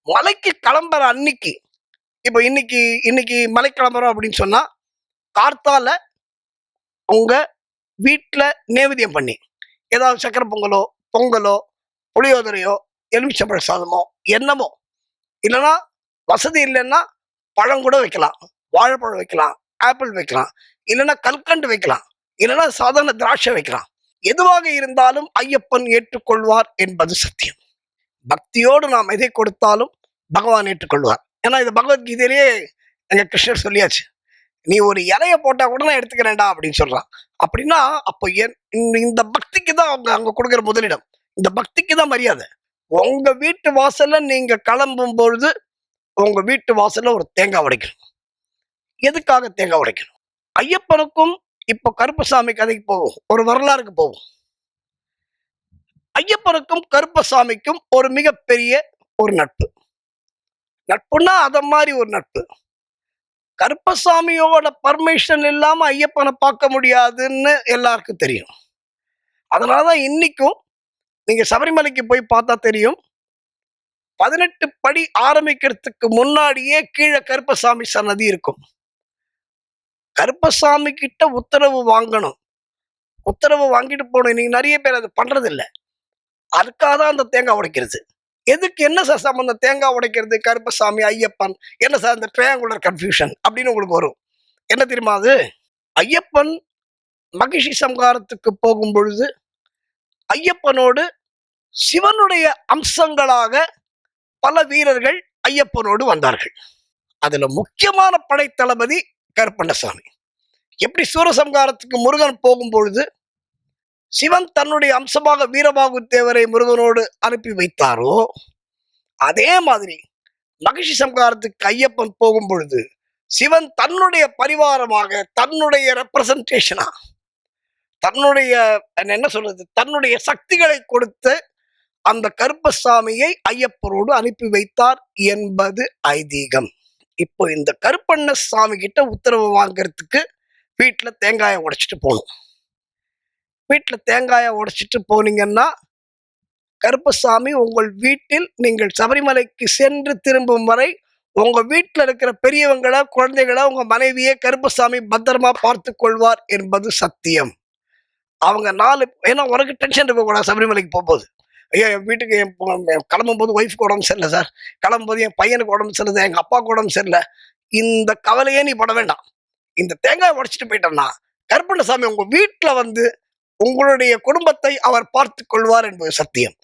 மலைக்கு கிளம்புற அன்னைக்கு, இப்ப இன்னைக்கு இன்னைக்கு மலை கிளம்புறோம் அப்படின்னு சொன்னா, கார்த்தால உங்க வீட்ல நேவேத்தியம் பண்ணி, ஏதாவது சர்க்கரை பொங்கலோ, பொங்கலோ, புளியோதரையோ, எலுமிச்சம்பழ சாதமோ, என்னமோ இல்லன்னா வசதி இல்லன்னா பழம் கூட வைக்கலாம். வாழைப்பழம் வைக்கலாம், ஆப்பிள் வைக்கலாம், இல்லன்னா கல்கண்டு வைக்கலாம், இல்லன்னா சாதாரண திராட்சை வைக்கலாம். எதுவாக இருந்தாலும் ஐயப்பன் ஏற்றுக்கொள்வார் என்பது சத்தியம். பக்தியோடு நாம் எதை கொடுத்தாலும் பகவான் ஏற்றுக்கொள்வார். ஏன்னா இது பகவத்கீதையிலேயே எங்க கிருஷ்ணர் சொல்லியாச்சு. நீ ஒரு இலைய போட்டா கூட நான் எடுத்துக்கிறேன்டா அப்படின்னு சொல்றான். அப்படின்னா அப்போ இந்த பக்திக்கு தான் அவங்க அங்க கொடுக்குற முதலிடம். இந்த பக்திக்கு தான் மரியாதை. உங்க வீட்டு வாசல்ல நீங்க கிளம்பும் பொழுது உங்க வீட்டு வாசல்ல ஒரு தேங்காய் உடைக்கணும். எதுக்காக தேங்காய் உடைக்கணும்? ஐயப்பனுக்கும் இப்போ கருப்பசாமி கதைக்கு போவோம். ஒரு வரலாறுக்கு போவோம். ஐயப்பனுக்கும் கருப்பசாமிக்கும் ஒரு மிகப்பெரிய ஒரு நட்பு. நட்புன்னா அத மாதிரி ஒரு நட்பு. கருப்பசாமியோட பர்மிஷன் இல்லாம ஐயப்பனை பார்க்க முடியாதுன்னு எல்லாருக்கும் தெரியும். அதனாலதான் இன்னைக்கும் நீங்க சபரிமலைக்கு போய் பார்த்தா தெரியும். 18 படி ஆரம்பிக்கிறதுக்கு முன்னாடியே கீழே கருப்பசாமி சன்னதி இருக்கும். கருப்பசாமி கிட்ட உத்தரவு வாங்கணும். உத்தரவு வாங்கிட்டு போகணும். இன்னைக்கு நிறைய பேர் அது பண்றது இல்லை. அதுக்காக தான் அந்த தேங்காய் உடைக்கிறது. எதுக்கு என்ன சார் சம்பந்தம் தேங்காய் உடைக்கிறது கருப்பசாமி ஐயப்பன்? என்ன சார் இந்த ட்ரையாங்குலர் கன்ஃபியூஷன் அப்படின்னு உங்களுக்கு வரும். என்ன தெரியுமா அது? ஐயப்பன் மகிஷி சம்ஹாரத்துக்கு போகும் பொழுது ஐயப்பனோடு சிவனுடைய அம்சங்களாக பல வீரர்கள் ஐயப்பனோடு வந்தார்கள். அதுல முக்கியமான படைத்தளபதி கருப்பண்ணசாமி. எப்படி சூரசம்ஹாரத்துக்கு முருகன் போகும் பொழுது சிவன் தன்னுடைய அம்சமாக வீரபாகு தேவரை முருகனோடு அனுப்பி வைத்தாரோ, அதே மாதிரி மகிஷி சம்ஹாரத்துக்கு ஐயப்பன் போகும் பொழுது சிவன் தன்னுடைய பரிவாரமாக, தன்னுடைய ரெப்ரசன்டேஷனா, தன்னுடைய என்ன சொல்றது, தன்னுடைய சக்திகளை கொடுத்து அந்த கருப்பசாமியை ஐயப்பனோடு அனுப்பி வைத்தார் என்பது ஐதீகம். இப்போ இந்த கருப்பண்ணசாமி கிட்ட உத்தரவு வாங்கறதுக்கு வீட்டுல தேங்காயை உடைச்சிட்டு போகணும். வீட்டுல தேங்காயை உடைச்சிட்டு போனீங்கன்னா கருப்பசாமி உங்கள் வீட்டில் நீங்கள் சபரிமலைக்கு சென்று திரும்பும் வரை உங்க வீட்டில் இருக்கிற பெரியவங்கள, குழந்தைகள, உங்க மனைவியை கருப்பசாமி பத்திரமா பார்த்து கொள்வார் என்பது சத்தியம். அவங்க 4 ஏன்னா உனக்கு டென்ஷன் இருக்கக்கூடாது. சபரிமலைக்கு போகும்போது ஐயோ என் வீட்டுக்கு கிளம்பும் போது ஒய்ஃப்க்கு உடம்பு சரியில்லை சார், கிளம்பும்போது என் பையனுக்கு உடம்பு சரியில்லை, எங்க அப்பாவுக்கு உடம்பு சரியில்லை, இந்த கவலையே நீ பட வேண்டாம். இந்த தேங்காய் உடைச்சிட்டு போயிட்டோம்னா கருப்பண்ணசாமி உங்க வீட்டுல வந்து உங்களுடைய குடும்பத்தை அவர் பார்த்து கொள்வார் என்பது சத்தியம்.